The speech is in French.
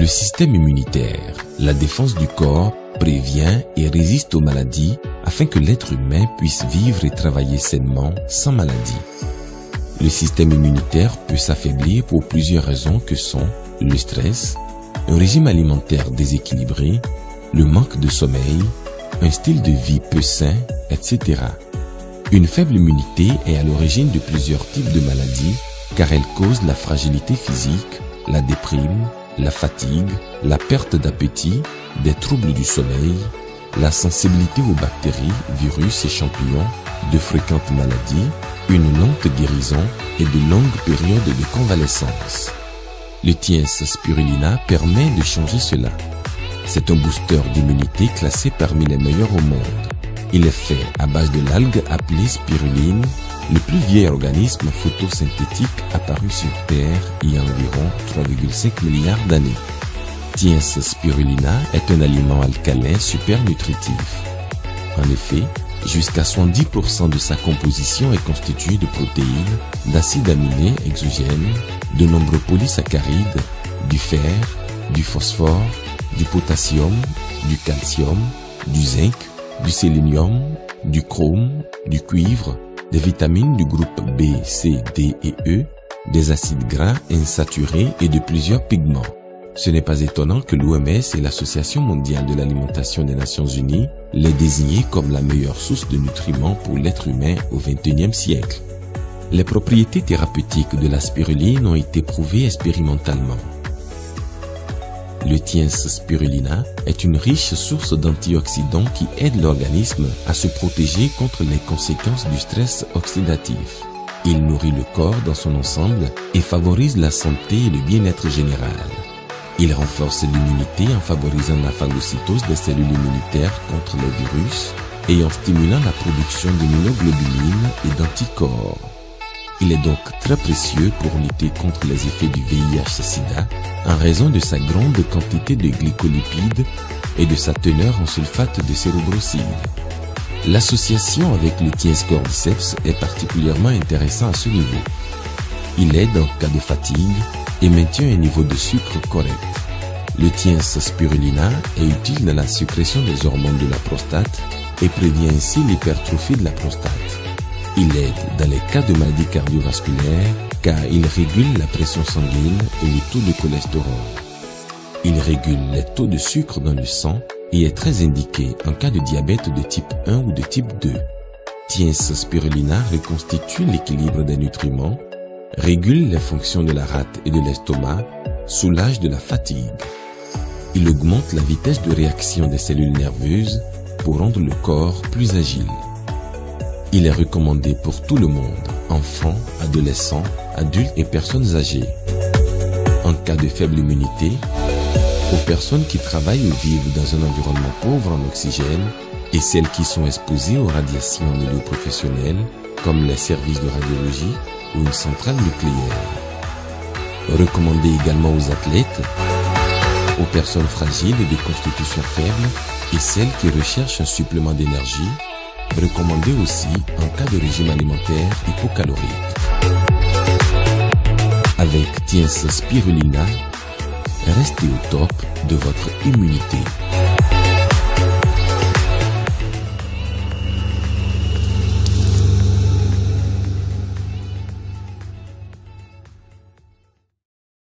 Le système immunitaire, la défense du corps, prévient et résiste aux maladies afin que l'être humain puisse vivre et travailler sainement sans maladie. Le système immunitaire peut s'affaiblir pour plusieurs raisons que sont le stress, un régime alimentaire déséquilibré, le manque de sommeil, un style de vie peu sain, etc. Une faible immunité est à l'origine de plusieurs types de maladies car elle cause la fragilité physique, la déprime, la fatigue, la perte d'appétit, des troubles du sommeil, la sensibilité aux bactéries, virus et champignons, de fréquentes maladies, une lente guérison et de longues périodes de convalescence. Le Thiens Spirulina permet de changer cela. C'est un booster d'immunité classé parmi les meilleurs au monde. Il est fait à base de l'algue appelée spiruline, le plus vieil organisme photosynthétique apparu sur Terre il y a environ 3,5 milliards d'années. Thiens Spirulina est un aliment alcalin super nutritif. En effet, jusqu'à 70% de sa composition est constituée de protéines, d'acides aminés exogènes, de nombreux polysaccharides, du fer, du phosphore, du potassium, du calcium, du zinc, du sélénium, du chrome, du cuivre, des vitamines du groupe B, C, D et E, des acides gras insaturés et de plusieurs pigments. Ce n'est pas étonnant que l'OMS et l'Association mondiale de l'alimentation des Nations unies l'aient désigné comme la meilleure source de nutriments pour l'être humain au XXIe siècle. Les propriétés thérapeutiques de la spiruline ont été prouvées expérimentalement. Le Thiens Spirulina est une riche source d'antioxydants qui aident l'organisme à se protéger contre les conséquences du stress oxydatif. Il nourrit le corps dans son ensemble et favorise la santé et le bien-être général. Il renforce l'immunité en favorisant la phagocytose des cellules immunitaires contre les virus et en stimulant la production d'immunoglobulines et d'anticorps. Il est donc très précieux pour lutter contre les effets du VIH-Sida en raison de sa grande quantité de glycolipides et de sa teneur en sulfate de cérébroside. L'association avec le Thiens cordyceps est particulièrement intéressant à ce niveau. Il aide en cas de fatigue et maintient un niveau de sucre correct. Le Thiens Spirulina est utile dans la sécrétion des hormones de la prostate et prévient ainsi l'hypertrophie de la prostate. Il aide dans les cas de maladies cardiovasculaires car il régule la pression sanguine et le taux de cholestérol. Il régule les taux de sucre dans le sang et est très indiqué en cas de diabète de type 1 ou de type 2. Thiens Spirulina reconstitue l'équilibre des nutriments, régule les fonctions de la rate et de l'estomac, soulage de la fatigue. Il augmente la vitesse de réaction des cellules nerveuses pour rendre le corps plus agile. Il est recommandé pour tout le monde, enfants, adolescents, adultes et personnes âgées. En cas de faible immunité, aux personnes qui travaillent ou vivent dans un environnement pauvre en oxygène et celles qui sont exposées aux radiations en milieu professionnel, comme les services de radiologie ou une centrale nucléaire. Recommandé également aux athlètes, aux personnes fragiles et de constitution faible et celles qui recherchent un supplément d'énergie, recommandé aussi en cas de régime alimentaire hypocalorique. Avec Thiens Spirulina, restez au top de votre immunité.